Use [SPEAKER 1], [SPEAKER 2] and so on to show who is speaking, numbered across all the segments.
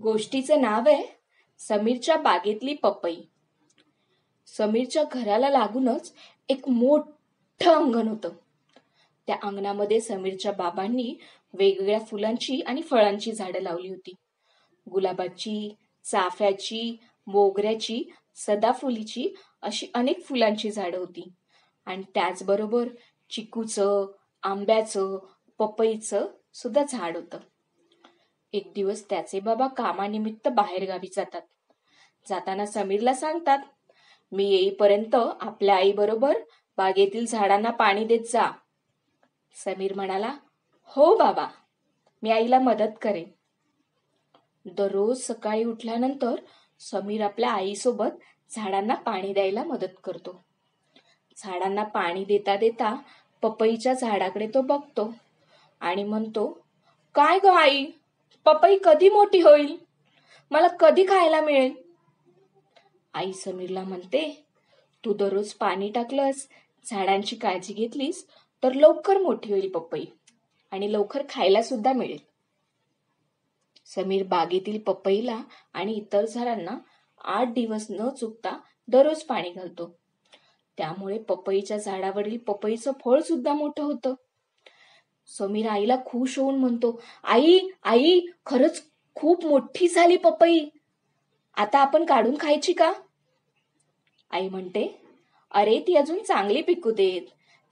[SPEAKER 1] गोष्टीचं नाव आहे समीरच्या बागेतली पपई. समीरच्या घराला लागूनच एक मोठं अंगण होतं. त्या अंगणामध्ये समीरच्या बाबांनी वेगवेगळ्या फुलांची आणि फळांची झाडं लावली होती. गुलाबाची, चाफ्याची, मोगऱ्याची, सदाफुलीची अशी अनेक फुलांची झाडं होती. आणि त्याचबरोबर चिकूचं, आंब्याचं, पपईचं सुद्धा झाड होतं. एक दिवस त्याचे बाबा कामानिमित्त बाहेरगावी जातात. जाताना समीरला सांगतात, मी येईपर्यंत आपल्या आईबरोबर बागेतील झाडांना पाणी देत जा. समीर म्हणाला, हो बाबा, मी आईला मदत करेन. दररोज सकाळी उठल्यानंतर समीर आपल्या आईसोबत झाडांना पाणी द्यायला मदत करतो. झाडांना पाणी देता देता पपईच्या झाडाकडे तो बघतो आणि म्हणतो, काय ग आई, पपई कधी मोठी होईल? मला कधी खायला मिळेल? आई समीरला म्हणते, तू दररोज पाणी टाकलंस, झाडांची काळजी घेतलीस तर लवकर मोठी होईल पपई आणि लवकर खायला सुद्धा मिळेल. समीर बागेतील पपईला आणि इतर झाडांना 8 दिवस न चुकता दररोज पाणी घालतो. त्यामुळे पपईच्या झाडावरील पपईचं फळ सुद्धा मोठं होतं. समीर आईला खुश होऊन म्हणतो, आई आई, खरंच खूप मोठी झाली पपई. आता आपण काढून खायची का? आई म्हणते, अरे ती अजून चांगली पिकू देत.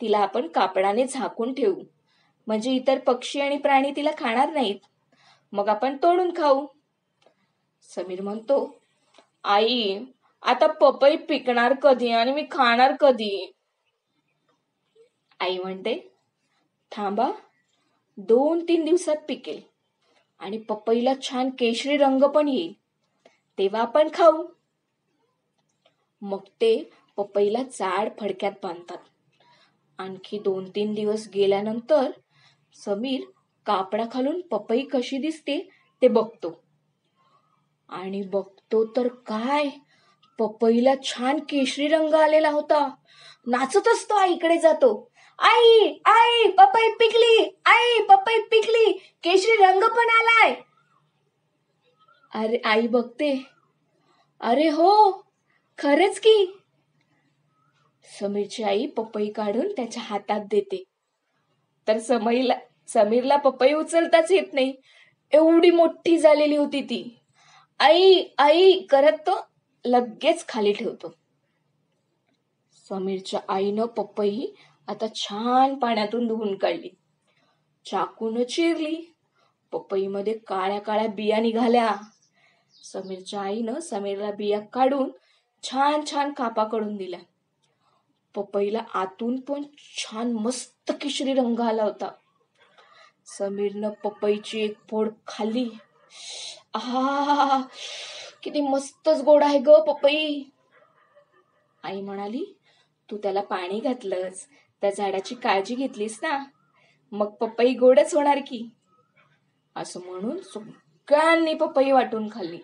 [SPEAKER 1] तिला आपण कापडाने झाकून ठेवू, म्हणजे इतर पक्षी आणि प्राणी तिला खाणार नाहीत. मग आपण तोडून खाऊ. समीर म्हणतो, आई आता पपई पिकणार कधी आणि मी खाणार कधी? आई म्हणते, थांबा, 2-3 दिवसात पिकेल आणि पपईला छान केशरी रंग पण येईल, तेव्हा आपण खाऊ. मग ते पपईला जाड फडक्यात बांधतात. आणखी 2-3 दिवस गेल्यानंतर समीर कापडाखालून पपई कशी दिसते ते बघतो आणि बघतो तर काय, पपईला छान केशरी रंग आलेला होता. नाचतच तो आईकडे जातो, आई आई, पपई पिकली, आई पपई पिकली, केशरी रंग पण आलाय. अरे आई बघते, अरे हो, खरंच की. समीरची आई पपई काढून त्याच्या हातात देते, तर समीरला पपई उचलताच येत नाही, एवढी मोठी झालेली होती ती. आई आई करत तो लगेच खाली ठेवतो. समीरच्या आईनं पपई आता छान पाण्यातून धुवून काढली, चाकून चिरली. पपईमध्ये काळ्या काळ्या बिया निघाल्या. समीरच्या आईनं समीरला बिया काढून छान छान कापा करून दिल्या. पपईला आतून पण छान मस्त केशरी रंग आला होता. समीरनं पपईची एक फोड खाल्ली. आहा, किती मस्तच गोड आहे ग पपई. आई म्हणाली, तू त्याला पाणी घातलंस, त्या झाडाची काळजी घेतलीस ना, मग पपई गोडच होणार की. असं म्हणून सगळ्यांनी पपई वाटून खाल्ली.